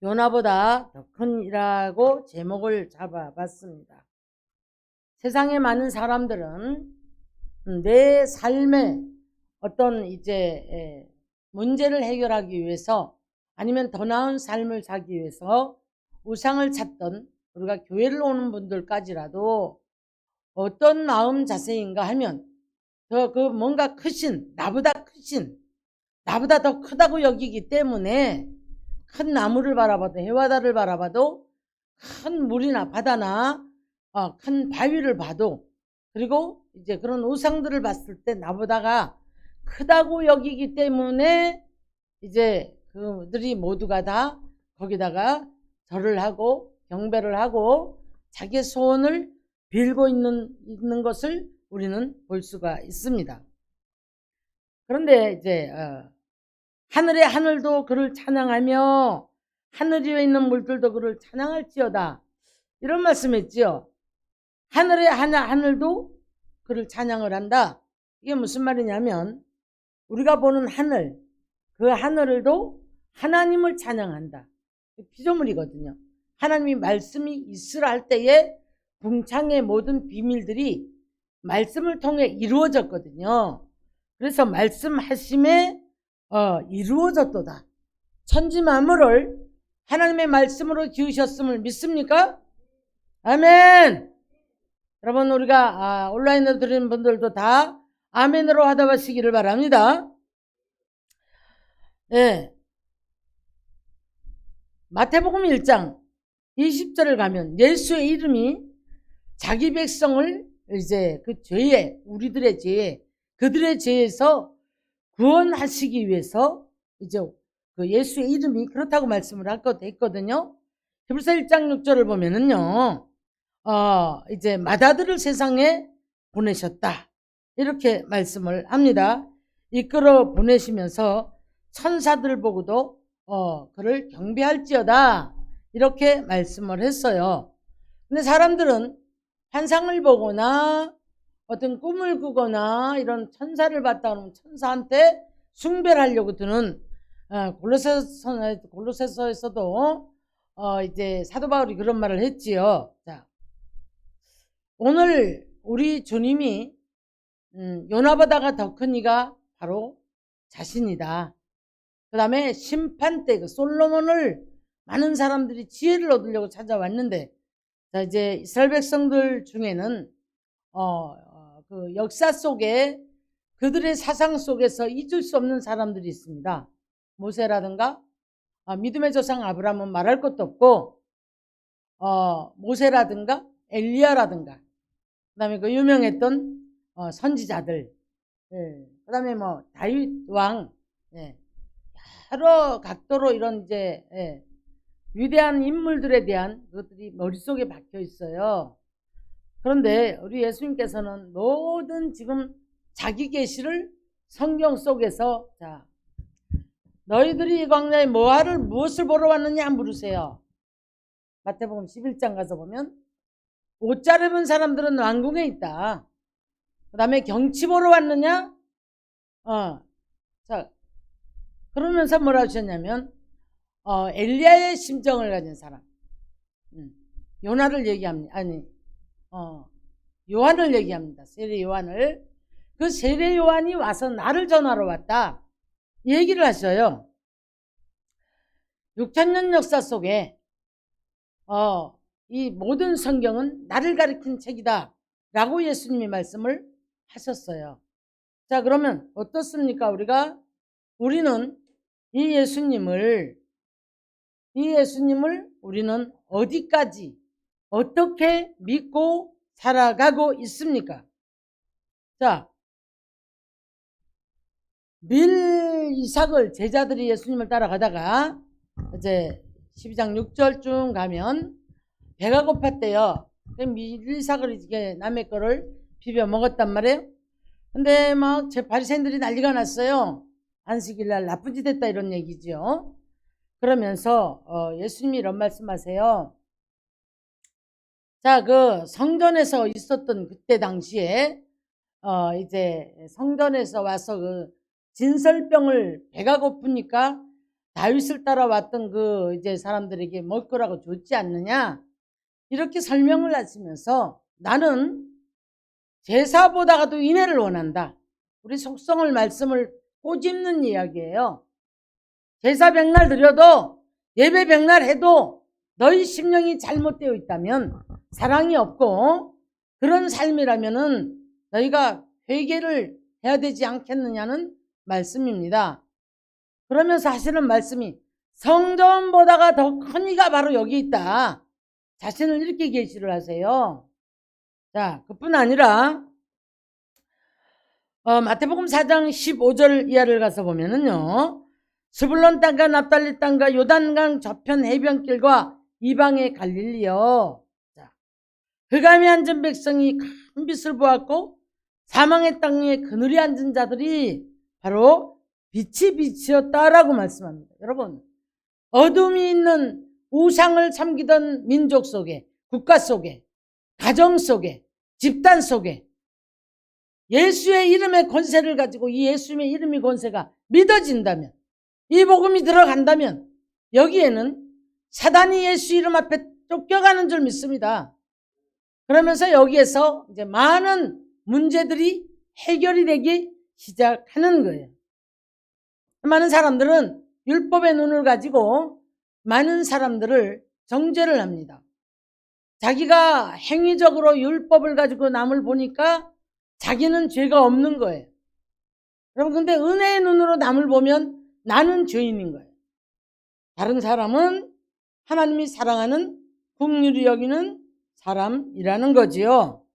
요나보다 더 큰 이라고 제목을 잡아봤습니다. 세상에 많은 사람들은 내 삶의 어떤 문제를 해결하기 위해서 아니면 더 나은 삶을 살기 위해서 우상을 찾던 우리가 교회를 오는 분들까지라도 어떤 마음 자세인가 하면 뭔가 크신, 나보다 더 크다고 여기기 때문에 큰 나무를 바라봐도 해바다를 바라봐도 큰 물이나 바다나 큰 바위를 봐도 그리고 이제 그런 우상들을 봤을 때 나보다가 크다고 여기기 때문에 이제 그들이 모두가 다 거기다가 절을 하고 경배를 하고 자기의 소원을 빌고 있는 것을 우리는 볼 수가 있습니다. 그런데 이제 하늘의 하늘도 그를 찬양하며 하늘 위에 있는 물들도 그를 찬양할지어다 이런 말씀했지요. 하늘의 하늘도 그를 찬양을 한다. 이게 무슨 말이냐면 우리가 보는 하늘, 그 하늘도 하나님을 찬양한다. 피조물이거든요. 하나님이 말씀이 있으라 할 때에 궁창의 모든 비밀들이 말씀을 통해 이루어졌거든요. 그래서 말씀하심에 이루어졌도다. 천지 만물을 하나님의 말씀으로 지으셨음을 믿습니까? 아멘. 여러분 우리가 온라인으로 들으는 분들도 다 아멘으로 화답하시기를 바랍니다. 네. 마태복음 1장 20절을 가면 예수의 이름이 자기 백성을 이제 그 죄에 우리들의 죄에 그들의 죄에서 구원하시기 위해서 이제 그 예수의 이름이 그렇다고 말씀을 했거든요. 히브리서 1장 6절을 보면은요, 이제 맏아들을 세상에 보내셨다. 이렇게 말씀을 합니다. 이끌어 보내시면서 천사들 보고도 그를 경배할지어다. 이렇게 말씀을 했어요. 근데 사람들은 환상을 보거나 어떤 꿈을 꾸거나 이런 천사를 봤다 그러면 천사한테 숭배를 하려고 드는 골로새서에서도 이제 사도 바울이 그런 말을 했지요. 자, 오늘 우리 주님이 요나보다가 더 큰 이가 바로 자신이다. 그 다음에 심판 때 솔로몬을 많은 사람들이 지혜를 얻으려고 찾아왔는데, 자 이제 이스라엘 백성들 중에는 그 역사 속에 그들의 사상 속에서 잊을 수 없는 사람들이 있습니다. 모세라든가 믿음의 조상 아브라함은 말할 것도 없고 모세라든가 엘리야라든가 그 다음에 그 유명했던 선지자들, 그 다음에 뭐 다윗 왕, 여러 각도로 이런 이제 위대한 인물들에 대한 그것들이 머릿속에 박혀 있어요. 그런데 우리 예수님께서는 모든 지금 자기 계시를 성경 속에서 자 너희들이 이 광야에 무엇을 보러 왔느냐 물으세요. 마태복음 11장 가서 보면 옷 잘 입은 사람들은 왕궁에 있다. 그 다음에 경치 보러 왔느냐? 자 그러면서 뭐라 하셨냐면 엘리야의 심정을 가진 사람, 요나를 얘기합니다. 아니 요한을 얘기합니다. 세례 요한을. 그 세례 요한이 와서 나를 전하러 왔다 얘기를 하셔요. 6,000년 역사 속에 이 모든 성경은 나를 가리킨 책이다 라고 예수님이 말씀을 하셨어요. 자 그러면 어떻습니까? 우리는 이 예수님을 우리는 어디까지 어떻게 믿고 살아가고 있습니까? 자, 밀이삭을 제자들이 예수님을 따라가다가 이제 12장 6절쯤 가면 배가 고팠대요. 밀이삭을 이렇게 남의 거를 비벼 먹었단 말이에요. 근데 막 제 바리새인들이 난리가 났어요. 안식일날 나쁜 짓 했다 이런 얘기죠. 그러면서 예수님이 이런 말씀하세요. 자, 그 성전에서 있었던 그때 당시에 이제 성전에서 와서 그 진설병을 배가 고프니까 다윗을 따라왔던 그 이제 사람들에게 먹을 거라고 줬지 않느냐, 이렇게 설명을 하시면서 나는 제사보다가도 인애를 원한다. 우리 속성을 말씀을 꼬집는 이야기예요. 제사 백날 드려도 예배 백날 해도 너희 심령이 잘못되어 있다면, 사랑이 없고 그런 삶이라면은 너희가 회개를 해야 되지 않겠느냐는 말씀입니다. 그러면서 하시는 말씀이 성전보다가 더 큰 이가 바로 여기 있다. 자신을 이렇게 계시를 하세요. 자, 그뿐 아니라 마태복음 4장 15절 이하를 가서 보면은요, 스불론 땅과 납달리 땅과 요단강 저편 해변길과 이방의 갈릴리여. 자, 흑암에 앉은 백성이 큰 빛을 보았고 사망의 땅에 그늘에 앉은 자들이 바로 빛이 빛이었다라고 말씀합니다. 여러분, 어둠이 있는 우상을 섬기던 민족 속에, 국가 속에, 가정 속에, 집단 속에 예수의 이름의 권세를 가지고 이 예수의 이름의 권세가 믿어진다면, 이 복음이 들어간다면 여기에는 사단이 예수 이름 앞에 쫓겨가는 줄 믿습니다. 그러면서 여기에서 이제 많은 문제들이 해결이 되기 시작하는 거예요. 많은 사람들은 율법의 눈을 가지고 많은 사람들을 정죄를 합니다. 자기가 행위적으로 율법을 가지고 남을 보니까 자기는 죄가 없는 거예요. 여러분, 근데 은혜의 눈으로 남을 보면 나는 죄인인 거예요. 다른 사람은 하나님이 사랑하는 긍휼히 여기는 사람이라는 거지요.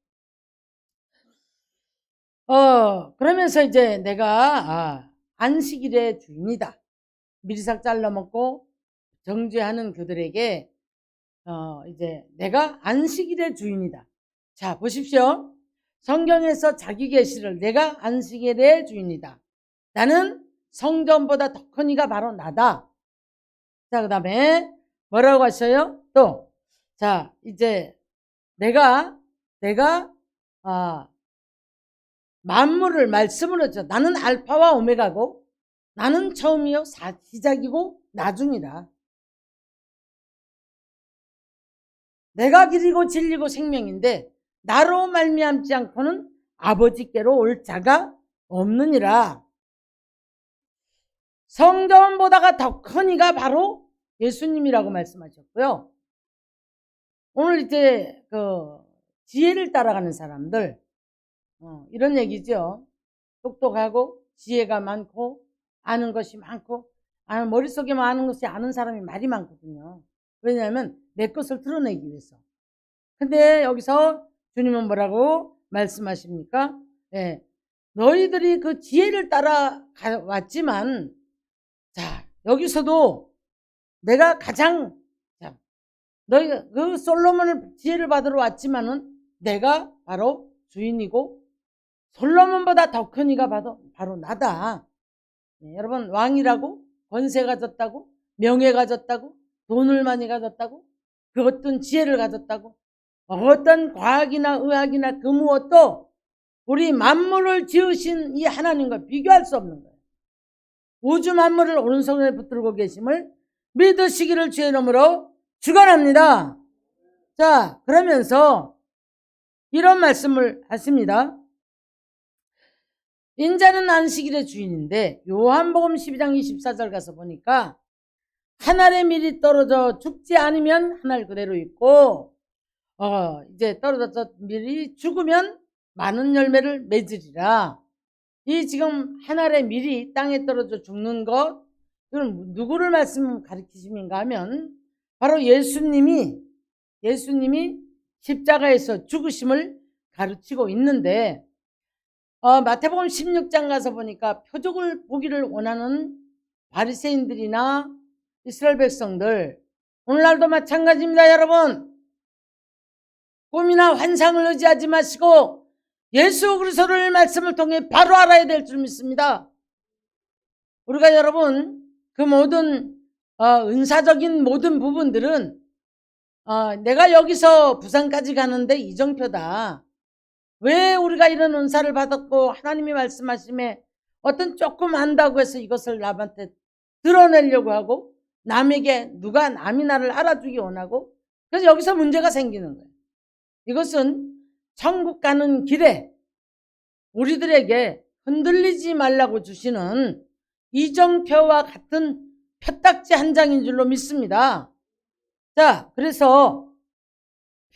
그러면서 이제 내가 안식일의 주인이다. 미리삭 잘라 먹고 정죄하는 그들에게 이제 내가 안식일의 주인이다. 자, 보십시오. 성경에서 자기 계시를 내가 안식일의 주인이다. 나는 성전보다 더 큰 이가 바로 나다. 자, 그 다음에 뭐라고 하셔요? 또, 자, 이제 내가 만물을 말씀으로 줘. 나는 알파와 오메가고 나는 처음이요 시작이고 나중이다. 내가 길이고 진리고 생명인데 나로 말미암지 않고는 아버지께로 올 자가 없느니라. 성전보다가 더 큰 이가 바로 예수님이라고 말씀하셨고요. 오늘 이제 그 지혜를 따라가는 사람들, 이런 얘기죠. 똑똑하고 지혜가 많고 아는 것이 많고, 머릿속에만 아는 것이 아는 사람이 말이 많거든요. 왜냐하면 내 것을 드러내기 위해서. 근데 여기서 주님은 뭐라고 말씀하십니까? 네, 너희들이 그 지혜를 따라왔지만, 자, 여기서도 내가 가장, 너희 그 솔로몬을 지혜를 받으러 왔지만은 내가 바로 주인이고 솔로몬보다 더 큰 이가 바로 나다. 네, 여러분, 왕이라고 권세 가졌다고, 명예 가졌다고, 돈을 많이 가졌다고, 그 어떤 지혜를 가졌다고, 어떤 과학이나 의학이나 그 무엇도 우리 만물을 지으신 이 하나님과 비교할 수 없는 거예요. 우주 만물을 오른손에 붙들고 계심을 믿으시기를 주의 이름으로 축원합니다. 자, 그러면서 이런 말씀을 하십니다. 인자는 안식일의 주인인데 요한복음 12장 24절 가서 보니까 한 알의 밀이 떨어져 죽지 않으면 한 알 그대로 있고, 이제 떨어져서 밀이 죽으면 많은 열매를 맺으리라. 이 지금 한 알의 밀이 땅에 떨어져 죽는 것, 이건 누구를 말씀 가리키십니까 하면 바로 예수님이 십자가에서 죽으심을 가르치고 있는데, 마태복음 16장 가서 보니까 표적을 보기를 원하는 바리새인들이나 이스라엘 백성들, 오늘날도 마찬가지입니다. 여러분, 꿈이나 환상을 의지하지 마시고 예수 그리스도를 말씀을 통해 바로 알아야 될 줄 믿습니다. 우리가 여러분 그 모든 은사적인 모든 부분들은 내가 여기서 부산까지 가는데 이정표다. 왜 우리가 이런 은사를 받았고 하나님이 말씀하심에 어떤 조금 안다고 해서 이것을 남한테 드러내려고 하고 남에게 남이 나를 알아주기 원하고 그래서 여기서 문제가 생기는 거예요. 이것은 천국 가는 길에 우리들에게 흔들리지 말라고 주시는 이정표와 같은 표딱지 한 장인 줄로 믿습니다. 자, 그래서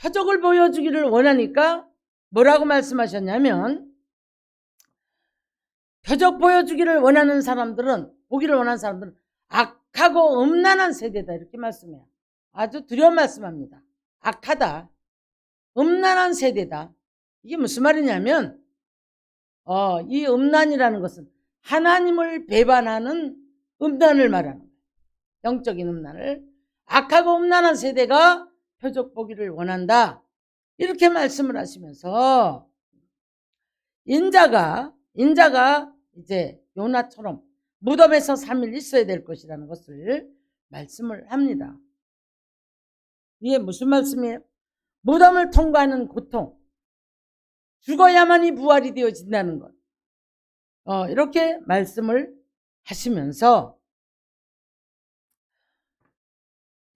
표적을 보여주기를 원하니까 뭐라고 말씀하셨냐면 표적 보여주기를 원하는 사람들은 보기를 원하는 사람들은 악하고 음란한 세대다 이렇게 말씀해요. 아주 두려운 말씀합니다. 악하다. 음란한 세대다. 이게 무슨 말이냐면 이 음란이라는 것은 하나님을 배반하는 음란을 말하는 거예요. 영적인 음란을. 악하고 음란한 세대가 표적 보기를 원한다. 이렇게 말씀을 하시면서 인자가 이제 요나처럼 무덤에서 3일 있어야 될 것이라는 것을 말씀을 합니다. 이게 무슨 말씀이에요? 무덤을 통과하는 고통, 죽어야만이 부활이 되어진다는 것. 이렇게 말씀을 하시면서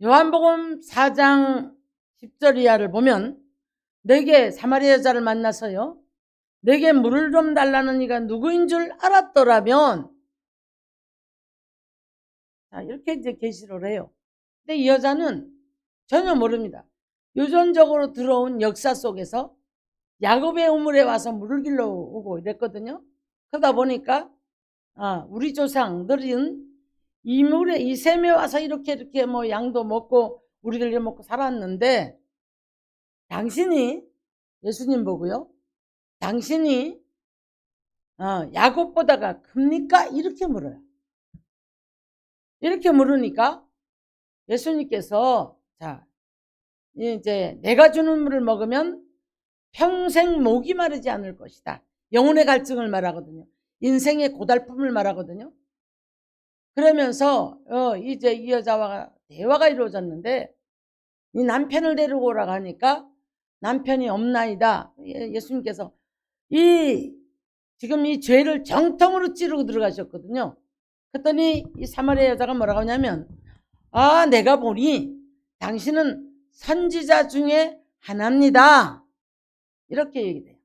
요한복음 4장 10절 이하를 보면 내게 사마리아 여자를 만나서요. 내게 물을 좀 달라는 이가 누구인 줄 알았더라면 이렇게 이제 계시를 해요. 근데 이 여자는 전혀 모릅니다. 유전적으로 들어온 역사 속에서 야곱의 우물에 와서 물을 길러 오고 이랬거든요. 그러다 보니까 우리 조상들은 이 샘에 와서 이렇게 뭐 양도 먹고 우리들이 먹고 살았는데 당신이 예수님 보고요. 당신이 야곱보다가 큽니까? 이렇게 물어요. 이렇게 물으니까 예수님께서 이제 내가 주는 물을 먹으면 평생 목이 마르지 않을 것이다. 영혼의 갈증을 말하거든요. 인생의 고달픔을 말하거든요. 그러면서 이제 이 여자와 대화가 이루어졌는데 이 남편을 데리고 오라고 하니까 남편이 없나이다. 예수님께서 지금 이 죄를 정통으로 찌르고 들어가셨거든요. 그랬더니 이 사마리아 여자가 뭐라고 하냐면 내가 보니 당신은 선지자 중에 하나입니다. 이렇게 얘기돼요.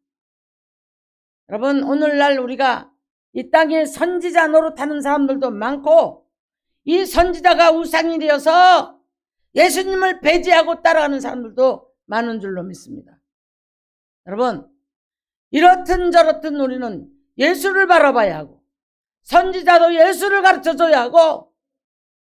여러분 오늘날 우리가 이 땅에 선지자 노릇하는 사람들도 많고 이 선지자가 우상이 되어서 예수님을 배제하고 따라가는 사람들도 많은 줄로 믿습니다. 여러분 이렇든 저렇든 우리는 예수를 바라봐야 하고 선지자도 예수를 가르쳐줘야 하고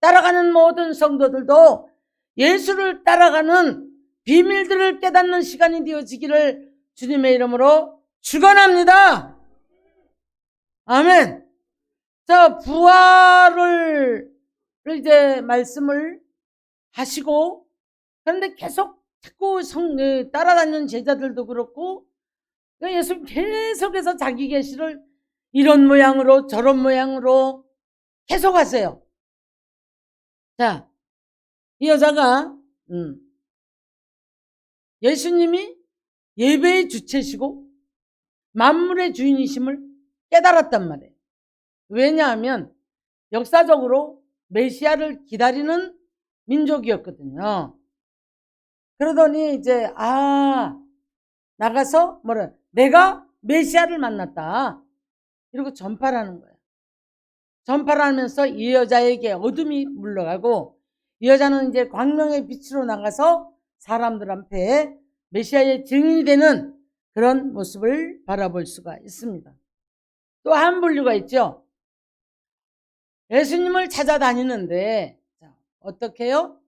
따라가는 모든 성도들도 예수를 따라가는 비밀들을 깨닫는 시간이 되어지기를 주님의 이름으로 축원합니다. 아멘. 자, 부활을 이제 말씀을 하시고 그런데 계속 자꾸 따라다니는 제자들도 그렇고 예수님 계속해서 자기 계시를 이런 모양으로 저런 모양으로 계속 하세요. 자, 이 여자가 예수님이 예배의 주체시고 만물의 주인이심을 깨달았단 말이에요. 왜냐하면 역사적으로 메시아를 기다리는 민족이었거든요. 그러더니 이제 나가서 내가 메시아를 만났다. 이러고 전파를 하는 거예요. 전파를 하면서 이 여자에게 어둠이 물러가고 이 여자는 이제 광명의 빛으로 나가서 사람들 앞에 메시아의 증인이 되는 그런 모습을 바라볼 수가 있습니다. 또 한 분류가 있죠. 예수님을 찾아다니는데 어떻게 해요?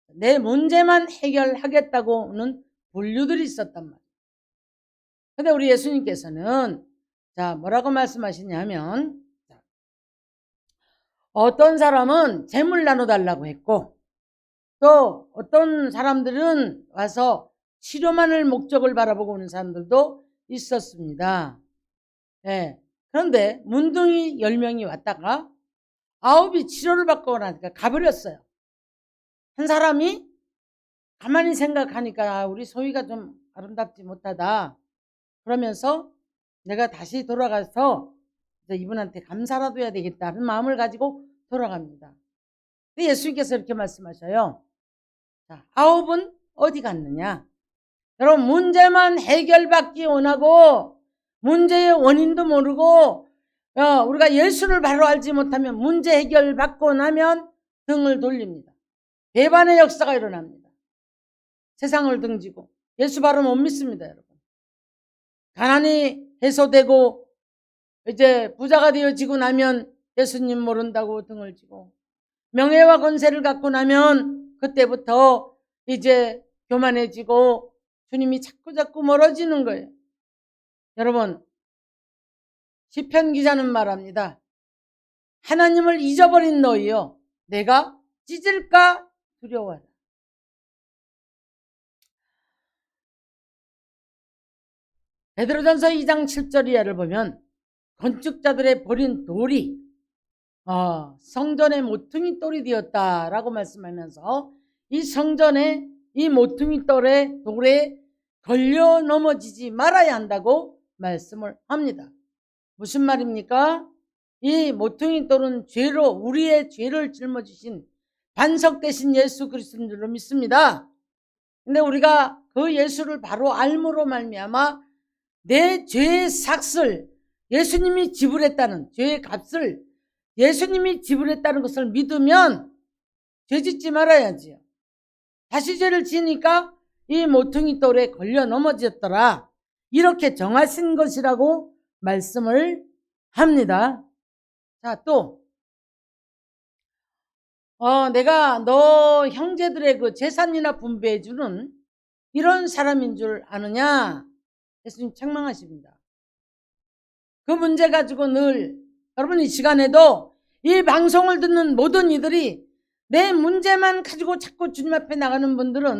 내 문제만 해결하겠다고는 분류들이 있었단 말이에요. 근데 우리 예수님께서는 뭐라고 말씀하시냐면 어떤 사람은 재물 나눠달라고 했고 또 어떤 사람들은 와서 치료만을 목적을 바라보고 오는 사람들도 있었습니다. 그런데 문둥이 10명이 왔다가 9이 치료를 받고 나니까 가버렸어요. 한 사람이 가만히 생각하니까 우리 소희가 좀 아름답지 못하다. 그러면서 내가 다시 돌아가서 이분한테 감사라도 해야 되겠다는 마음을 가지고 돌아갑니다. 예수님께서 이렇게 말씀하셔요. 자, 9은 어디 갔느냐? 여러분, 문제만 해결받기 원하고 문제의 원인도 모르고 우리가 예수를 바로 알지 못하면 문제 해결받고 나면 등을 돌립니다. 배반의 역사가 일어납니다. 세상을 등지고 예수 바로 못 믿습니다. 여러분, 가난이 해소되고 이제 부자가 되어지고 나면 예수님 모른다고 등을 지고, 명예와 권세를 갖고 나면 그때부터 이제 교만해지고 주님이 자꾸 멀어지는 거예요. 여러분, 시편 기자는 말합니다. 하나님을 잊어버린 너희여, 내가 찢을까 두려워하라. 베드로전서 2장 7절 이하를 보면 건축자들의 버린 돌이 성전의 모퉁이 돌이 되었다라고 말씀하면서 이 성전의 이 모퉁이 돌에 걸려 넘어지지 말아야 한다고 말씀을 합니다. 무슨 말입니까? 이 모퉁이 돌은 죄로, 우리의 죄를 짊어지신 반석 대신 예수 그리스도인 줄로 믿습니다. 근데 우리가 그 예수를 바로 알므로 말미암아 내 죄의 삭을 예수님이 지불했다는, 죄의 값을 예수님이 지불했다는 것을 믿으면 죄 짓지 말아야지요. 다시 죄를 지니까 이 모퉁이 돌에 걸려 넘어졌더라, 이렇게 정하신 것이라고 말씀을 합니다. 자, 또 내가 너 형제들의 그 재산이나 분배해주는 이런 사람인 줄 아느냐? 예수님 책망하십니다. 그 문제 가지고 늘 여러분, 이 시간에도 이 방송을 듣는 모든 이들이 내 문제만 가지고 자꾸 주님 앞에 나가는 분들은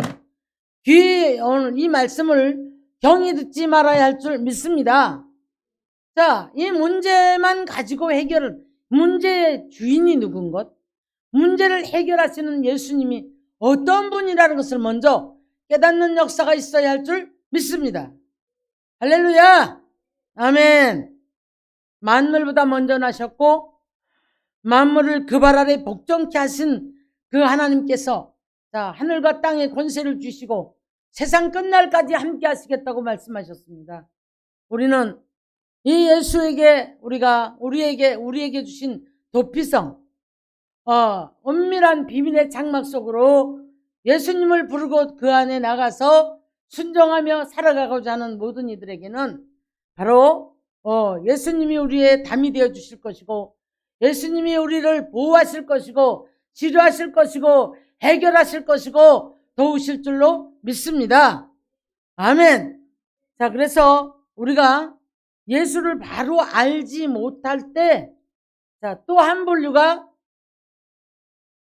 귀에 오늘 이 말씀을 경히 듣지 말아야 할 줄 믿습니다. 자, 이 문제만 가지고 문제의 주인이 누군 것, 문제를 해결하시는 예수님이 어떤 분이라는 것을 먼저 깨닫는 역사가 있어야 할 줄 믿습니다. 할렐루야, 아멘. 만물보다 먼저 나셨고 만물을 그 발 아래 복종케 하신 그 하나님께서, 자, 하늘과 땅에 권세를 주시고 세상 끝날까지 함께 하시겠다고 말씀하셨습니다. 우리는 이 예수에게 우리에게 주신 도피성, 은밀한 비밀의 장막 속으로 예수님을 부르고 그 안에 나가서 순종하며 살아가고자 하는 모든 이들에게는 바로 예수님이 우리의 담이 되어 주실 것이고, 예수님이 우리를 보호하실 것이고, 치료하실 것이고, 해결하실 것이고, 도우실 줄로 믿습니다. 아멘. 자, 그래서 우리가 예수를 바로 알지 못할 때, 자, 또 한 분류가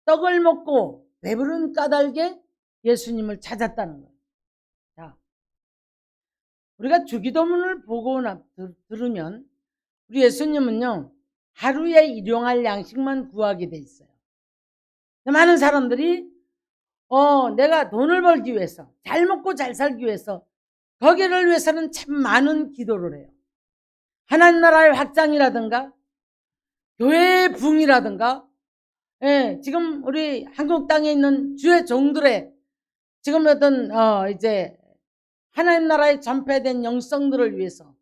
떡을 먹고 배부른 까닭에 예수님을 찾았다는 거예요. 자, 우리가 주기도문을 보고 들으면 우리 예수님은요, 하루에 일용할 양식만 구하게 돼 있어요. 많은 사람들이 내가 돈을 벌기 위해서, 잘 먹고 잘 살기 위해서, 거기를 위해서는 참 많은 기도를 해요. 하나님 나라의 확장이라든가 교회의 부흥이라든가, 지금 우리 한국 땅에 있는 주의 종들의 지금 어떤 이제 하나님 나라에 전폐된 영성들을 위해서,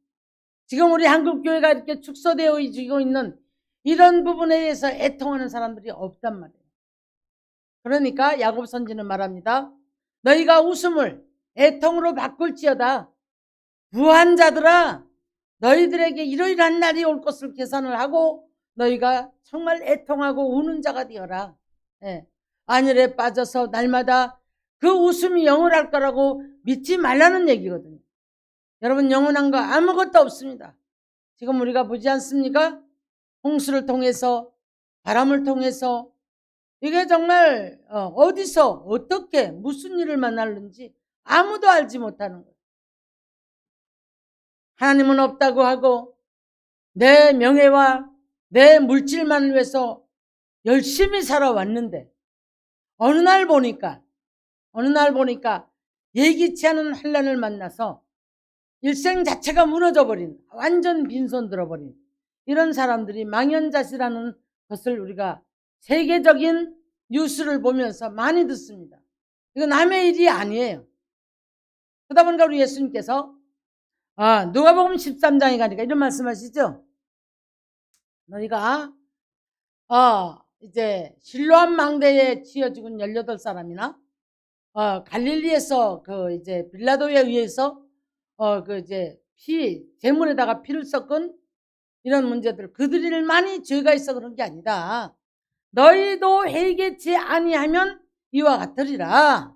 지금 우리 한국 교회가 이렇게 축소되어지고 있는 이런 부분에 대해서 애통하는 사람들이 없단 말이에요. 그러니까 야곱 선지는 말합니다. 너희가 웃음을 애통으로 바꿀지어다. 부한 자들아, 너희들에게 이러이러한 날이 올 것을 계산을 하고 너희가 정말 애통하고 우는 자가 되어라. 안일에 빠져서 날마다 그 웃음이 영원할 거라고 믿지 말라는 얘기거든요. 여러분, 영원한 거 아무것도 없습니다. 지금 우리가 보지 않습니까? 홍수를 통해서, 바람을 통해서, 이게 정말 어디서 어떻게 무슨 일을 만날는지 아무도 알지 못하는 거예요. 하나님은 없다고 하고 내 명예와 내 물질만을 위해서 열심히 살아왔는데 어느 날 보니까 예기치 않은 환난을 만나서 일생 자체가 무너져버린, 완전 빈손 들어버린 이런 사람들이 망연자실하는 것을 우리가 세계적인 뉴스를 보면서 많이 듣습니다. 이거 남의 일이 아니에요. 그러다 보니까 우리 예수님께서 누가복음 13장에 가니까 이런 말씀하시죠. 너희가 이제 실로암 망대에 치여 죽은 18사람이나 갈릴리에서 그 이제 빌라도에 의해서 그 이제 제물에다가 피를 섞은 이런 문제들, 그들이 많이 죄가 있어 그런 게 아니다. 너희도 회개치 아니하면 이와 같으리라.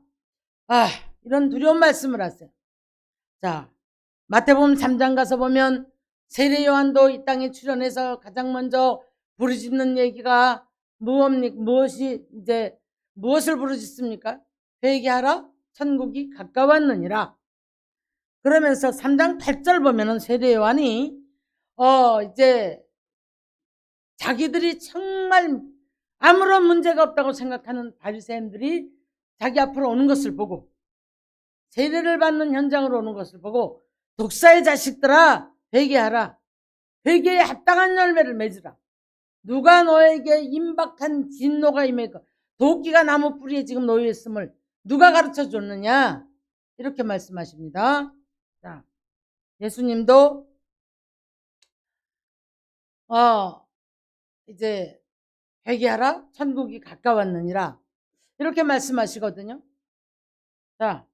이런 두려운 말씀을 하세요. 자, 마태복음 3장 가서 보면 세례 요한도 이 땅에 출현해서 가장 먼저 부르짖는 얘기가 무엇을 부르짖습니까? 회개하라, 천국이 가까웠느니라. 그러면서 3장 8절 보면은 세례 요한이 이제 자기들이 정말 아무런 문제가 없다고 생각하는 바리새인들이 자기 앞으로 오는 것을 보고, 세례를 받는 현장으로 오는 것을 보고, 독사의 자식들아 회개하라, 회개에 합당한 열매를 맺으라, 누가 너에게 임박한 진노가 임했고 도끼가 나무 뿌리에 지금 놓여 있음을 누가 가르쳐 줬느냐, 이렇게 말씀하십니다. 자, 예수님도 이제 회개하라, 천국이 가까웠느니라, 이렇게 말씀하시거든요. 자,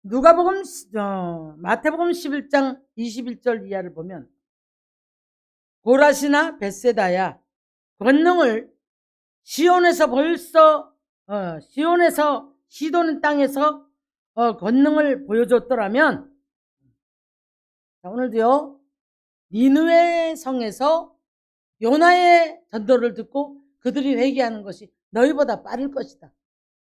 마태복음 11장 21절 이하를 보면, 고라시나 벳세다야, 권능을 시돈 땅에서 권능을 보여줬더라면, 오늘도요, 니느웨 성에서 요나의 전도를 듣고 그들이 회개하는 것이 너희보다 빠를 것이다.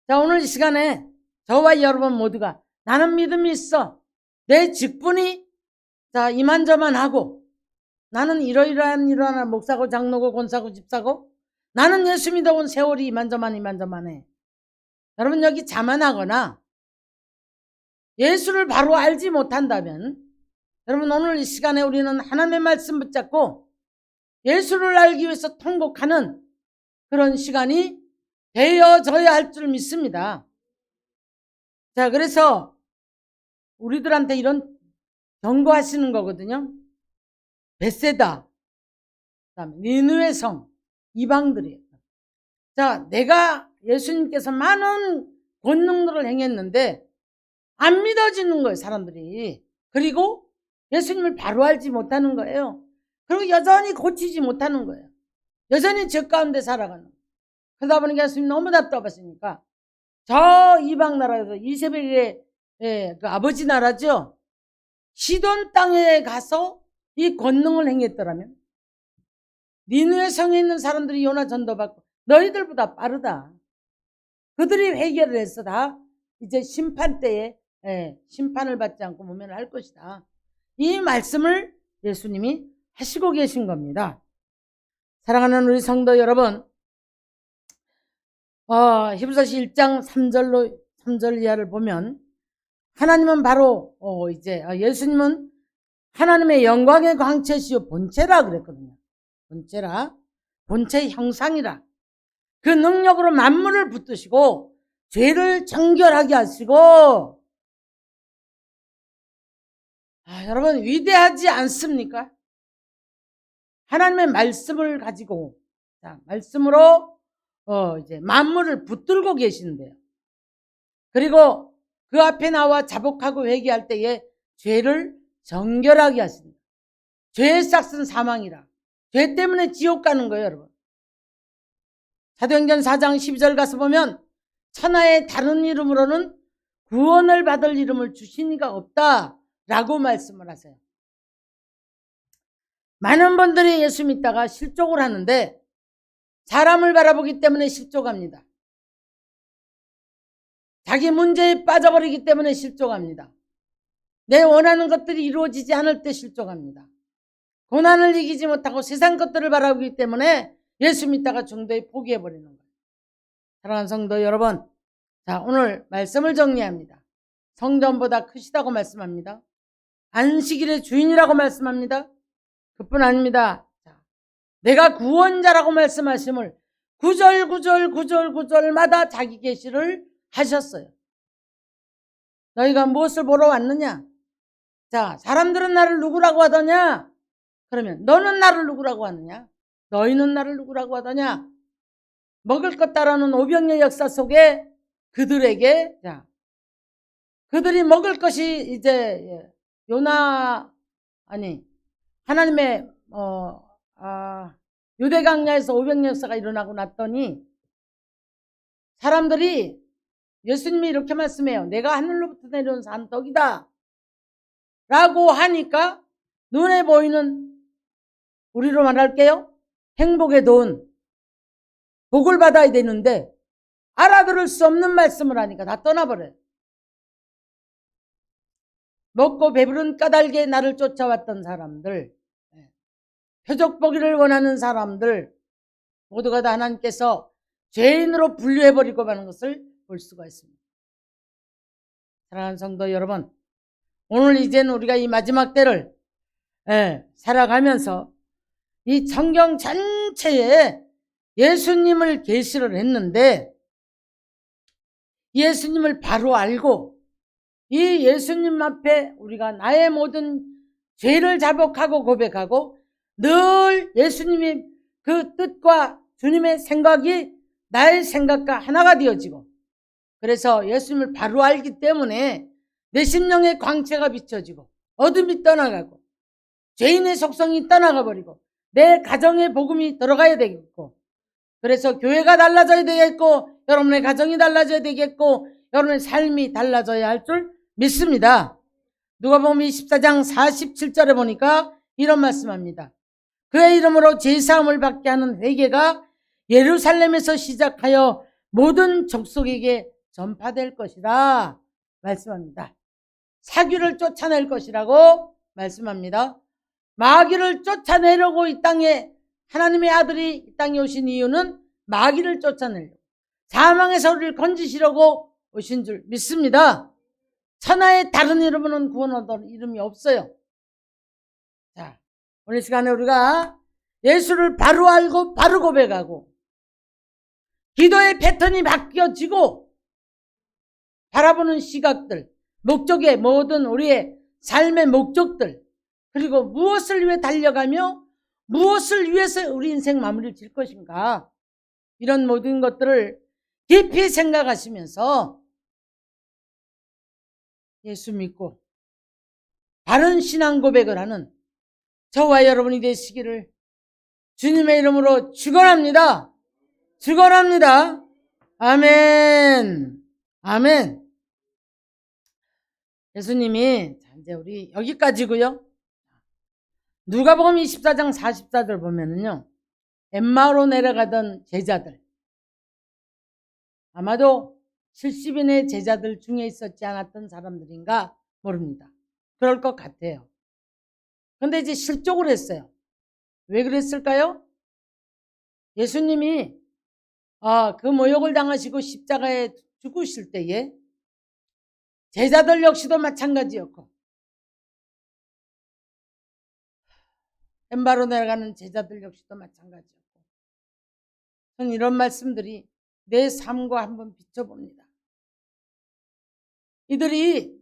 자, 오늘 이 시간에 저와 여러분 모두가 나는 믿음이 있어, 내 직분이 이만저만하고, 나는 이러이러한 목사고 장로고 권사고 집사고, 나는 예수 믿어온 세월이 이만저만해. 여러분, 여기 자만하거나 예수를 바로 알지 못한다면, 여러분, 오늘 이 시간에 우리는 하나님의 말씀 붙잡고 예수를 알기 위해서 통곡하는 그런 시간이 되어져야 할 줄 믿습니다. 자, 그래서 우리들한테 이런 경고하시는 거거든요. 벳세다, 니느웨 성, 이방들이에요. 자, 내가 예수님께서 많은 권능들을 행했는데 안 믿어지는 거예요, 사람들이. 그리고 예수님을 바로 알지 못하는 거예요. 그리고 여전히 고치지 못하는 거예요. 여전히 죄 가운데 살아가는 거예요. 그러다 보니까 예수님 너무 답답하시니까 저 이방 나라에서 이세벨의 그 아버지 나라죠, 시돈 땅에 가서 이 권능을 행했더라면 니느웨 성에 있는 사람들이 요나 전도받고 너희들보다 빠르다. 그들이 회개를 해서 다 이제 심판 때에 심판을 받지 않고 모면을 할 것이다. 이 말씀을 예수님이 하시고 계신 겁니다. 사랑하는 우리 성도 여러분, 히브리서 1장 3절 이하를 보면, 하나님은 바로 예수님은 하나님의 영광의 광채시요 본체라 그랬거든요. 본체의 형상이라. 그 능력으로 만물을 붙드시고 죄를 정결하게 하시고, 여러분, 위대하지 않습니까? 하나님의 말씀을 가지고, 말씀으로 이제 만물을 붙들고 계신데요. 그리고 그 앞에 나와 자복하고 회개할 때에 죄를 정결하게 하신다. 죄의 싹은 사망이라. 죄 때문에 지옥 가는 거예요, 여러분. 사도행전 4장 12절 가서 보면, 천하의 다른 이름으로는 구원을 받을 이름을 주신 이가 없다라고 말씀을 하세요. 많은 분들이 예수 믿다가 실족을 하는데 사람을 바라보기 때문에 실족합니다. 자기 문제에 빠져버리기 때문에 실족합니다. 내 원하는 것들이 이루어지지 않을 때 실족합니다. 고난을 이기지 못하고 세상 것들을 바라보기 때문에 예수 믿다가 중도에 포기해버리는 거예요. 사랑하는 성도 여러분, 자, 오늘 말씀을 정리합니다. 성전보다 크시다고 말씀합니다. 안식일의 주인이라고 말씀합니다. 그뿐 아닙니다. 내가 구원자라고 말씀하심을 구절마다 자기 계시를 하셨어요. 너희가 무엇을 보러 왔느냐? 자, 사람들은 나를 누구라고 하더냐? 그러면 너는 나를 누구라고 하느냐? 너희는 나를 누구라고 하더냐? 먹을 것 따라는 오병이의 역사 속에 그들에게, 자, 그들이 먹을 것이 이제 하나님의 유대강야에서 오병이의 역사가 일어나고 났더니 사람들이, 예수님이 이렇게 말씀해요. 내가 하늘로부터 내려온 산떡이다 라고 하니까 눈에 보이는, 우리로 말할게요, 행복의 돈, 복을 받아야 되는데 알아들을 수 없는 말씀을 하니까 다 떠나버려요. 먹고 배부른 까닭에 나를 쫓아왔던 사람들, 표적 보기를 원하는 사람들 모두가 다 하나님께서 죄인으로 분류해버리고 마는 것을 볼 수가 있습니다. 사랑하는 성도 여러분, 오늘 이제는 우리가 이 마지막 때를 살아가면서 이 성경 전체에 예수님을 계시를 했는데, 예수님을 바로 알고 이 예수님 앞에 우리가 나의 모든 죄를 자복하고 고백하고 늘 예수님의 그 뜻과 주님의 생각이 나의 생각과 하나가 되어지고, 그래서 예수님을 바로 알기 때문에 내 심령의 광채가 비춰지고 어둠이 떠나가고 죄인의 속성이 떠나가 버리고 내 가정에 복음이 들어가야 되겠고, 그래서 교회가 달라져야 되겠고 여러분의 가정이 달라져야 되겠고 여러분의 삶이 달라져야 할 줄 믿습니다. 누가복음 24장 47절에 보니까 이런 말씀합니다. 그의 이름으로 제사함을 받게 하는 회개가 예루살렘에서 시작하여 모든 족속에게 전파될 것이다 말씀합니다. 사귀를 쫓아낼 것이라고 말씀합니다. 마귀를 쫓아내려고 이 땅에 하나님의 아들이 이 땅에 오신 이유는 마귀를 쫓아내려고, 사망에서 우리를 건지시려고 오신 줄 믿습니다. 천하의 다른 이름으로는 구원 얻을 이름이 없어요. 자, 오늘 시간에 우리가 예수를 바로 알고 바로 고백하고 기도의 패턴이 바뀌어지고 바라보는 시각들, 목적의 모든 우리의 삶의 목적들, 그리고 무엇을 위해 달려가며 무엇을 위해서 우리 인생 마무리를 질 것인가, 이런 모든 것들을 깊이 생각하시면서 예수 믿고 바른 신앙 고백을 하는 저와 여러분이 되시기를 주님의 이름으로 축원합니다. 축원합니다. 아멘. 아멘. 예수님이, 이제 우리 여기까지고요. 누가복음 24장 44절 보면은요, 엠마오로 내려가던 제자들, 아마도 70인의 제자들 중에 있었지 않았던 사람들인가 모릅니다. 그럴 것 같아요. 근데 이제 실족을 했어요. 왜 그랬을까요? 예수님이 그 모욕을 당하시고 십자가에 죽으실 때에 제자들 역시도 마찬가지였고, 엠바로 내려가는 제자들 역시도 마찬가지였고, 저는 이런 말씀들이 내 삶과 한번 비춰봅니다. 이들이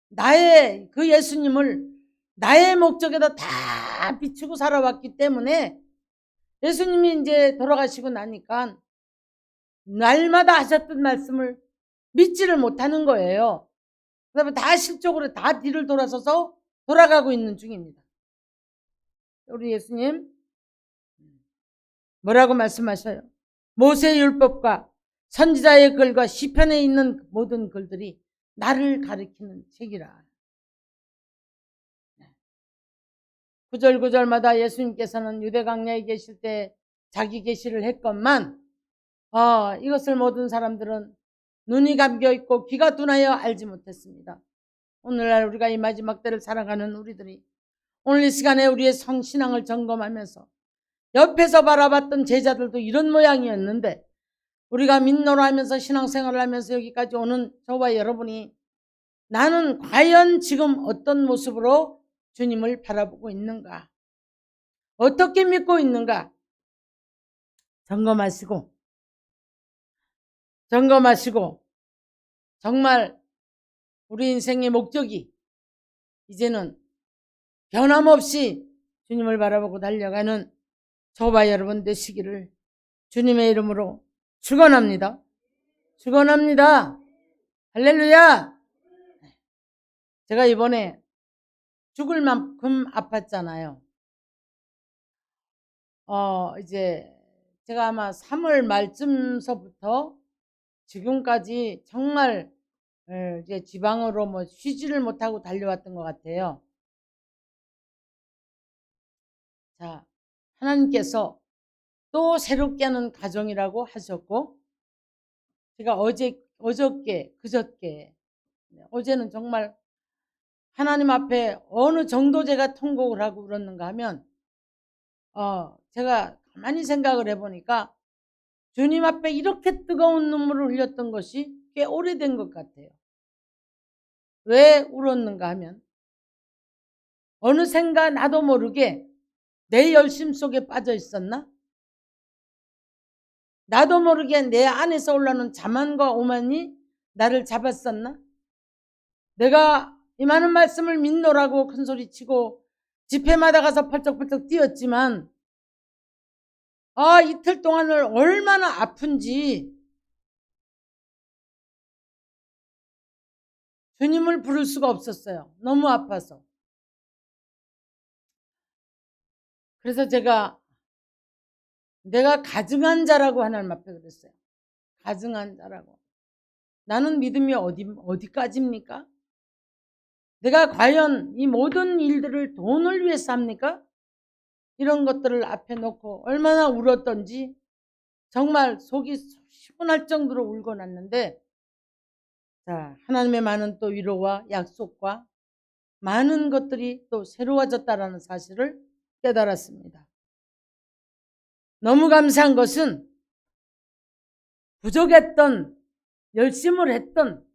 나의 그 예수님을 나의 목적에다 다 비추고 살아왔기 때문에 예수님이 이제 돌아가시고 나니까 날마다 하셨던 말씀을 믿지를 못하는 거예요. 그다음에 다 실적으로 다 뒤를 돌아서서 돌아가고 있는 중입니다. 우리 예수님 뭐라고 말씀하셔요? 모세의 율법과 선지자의 글과 시편에 있는 모든 글들이 나를 가리키는 책이라. 구절구절마다 예수님께서는 유대강야에 계실 때 자기 계시를 했건만 이것을 모든 사람들은 눈이 감겨있고 귀가 둔하여 알지 못했습니다. 오늘날 우리가 이 마지막 때를 살아가는 우리들이 오늘 이 시간에 우리의 성신앙을 점검하면서 옆에서 바라봤던 제자들도 이런 모양이었는데, 우리가 믿노라 하면서 신앙생활을 하면서 여기까지 오는 저와 여러분이 나는 과연 지금 어떤 모습으로 주님을 바라보고 있는가, 어떻게 믿고 있는가, 점검하시고 정말 우리 인생의 목적이 이제는 변함없이 주님을 바라보고 달려가는 저와 여러분 되시기를 주님의 이름으로 축원합니다. 축원합니다. 할렐루야. 제가 이번에 죽을 만큼 아팠잖아요. 이제 제가 아마 3월 말쯤서부터 지금까지 정말 이제 지방으로 뭐 쉬지를 못하고 달려왔던 것 같아요. 자, 하나님께서 또 새롭게 하는 가정이라고 하셨고, 제가 어저께, 그저께, 어제는 정말 하나님 앞에 어느 정도 제가 통곡을 하고 그러는가 하면, 제가 가만히 생각을 해보니까 주님 앞에 이렇게 뜨거운 눈물을 흘렸던 것이 꽤 오래된 것 같아요. 왜 울었는가 하면, 어느샌가 나도 모르게 내 열심 속에 빠져 있었나? 나도 모르게 내 안에서 올라오는 자만과 오만이 나를 잡았었나? 내가 이 많은 말씀을 믿노라고 큰소리치고 집회마다 가서 펄쩍펄쩍 뛰었지만 이틀 동안을 얼마나 아픈지 주님을 부를 수가 없었어요. 너무 아파서. 그래서 내가 가증한 자라고 하나님 앞에 그랬어요. 가증한 자라고. 나는 믿음이 어디까지입니까? 내가 과연 이 모든 일들을 돈을 위해서 합니까? 이런 것들을 앞에 놓고 얼마나 울었던지 정말 속이 시원할 정도로 울고 났는데, 자, 하나님의 많은 또 위로와 약속과 많은 것들이 또 새로워졌다라는 사실을 깨달았습니다. 너무 감사한 것은 부족했던, 열심을 했던,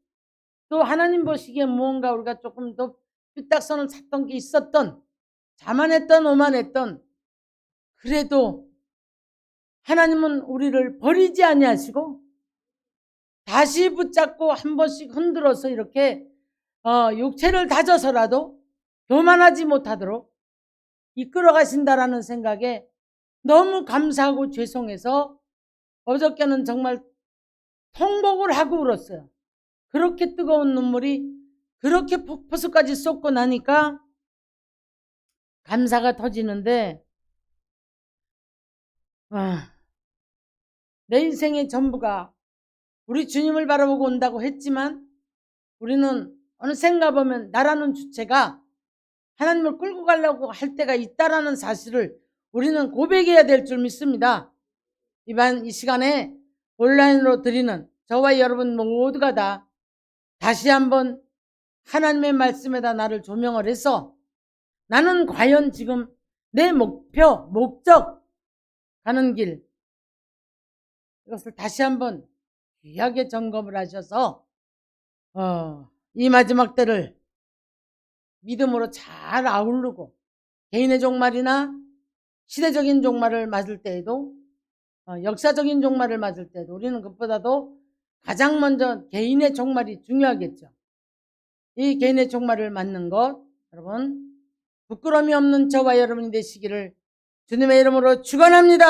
또 하나님 보시기에 무언가 우리가 조금 더 삐딱선을 찼던 게 있었던, 자만했던, 오만했던, 그래도 하나님은 우리를 버리지 아니하시고 다시 붙잡고 한 번씩 흔들어서 이렇게 육체를 다져서라도 교만하지 못하도록 이끌어 가신다라는 생각에 너무 감사하고 죄송해서 어저께는 정말 통곡을 하고 울었어요. 그렇게 뜨거운 눈물이 그렇게 폭포수까지 쏟고 나니까 감사가 터지는데, 내 인생의 전부가 우리 주님을 바라보고 온다고 했지만 우리는 어느샌가 보면 나라는 주체가 하나님을 끌고 가려고 할 때가 있다라는 사실을 우리는 고백해야 될 줄 믿습니다. 이 시간에 온라인으로 드리는 저와 여러분 모두가 다 다시 한번 하나님의 말씀에다 나를 조명을 해서 나는 과연 지금 내 목적, 가는 길, 이것을 다시 한번 귀하게 점검을 하셔서 이 마지막 때를 믿음으로 잘 아우르고 개인의 종말이나 시대적인 종말을 맞을 때에도 역사적인 종말을 맞을 때도 우리는 그것보다도 가장 먼저 개인의 종말이 중요하겠죠. 이 개인의 종말을 맞는 것, 여러분 부끄러움이 없는 저와 여러분이 되시기를 주님의 이름으로 축원합니다.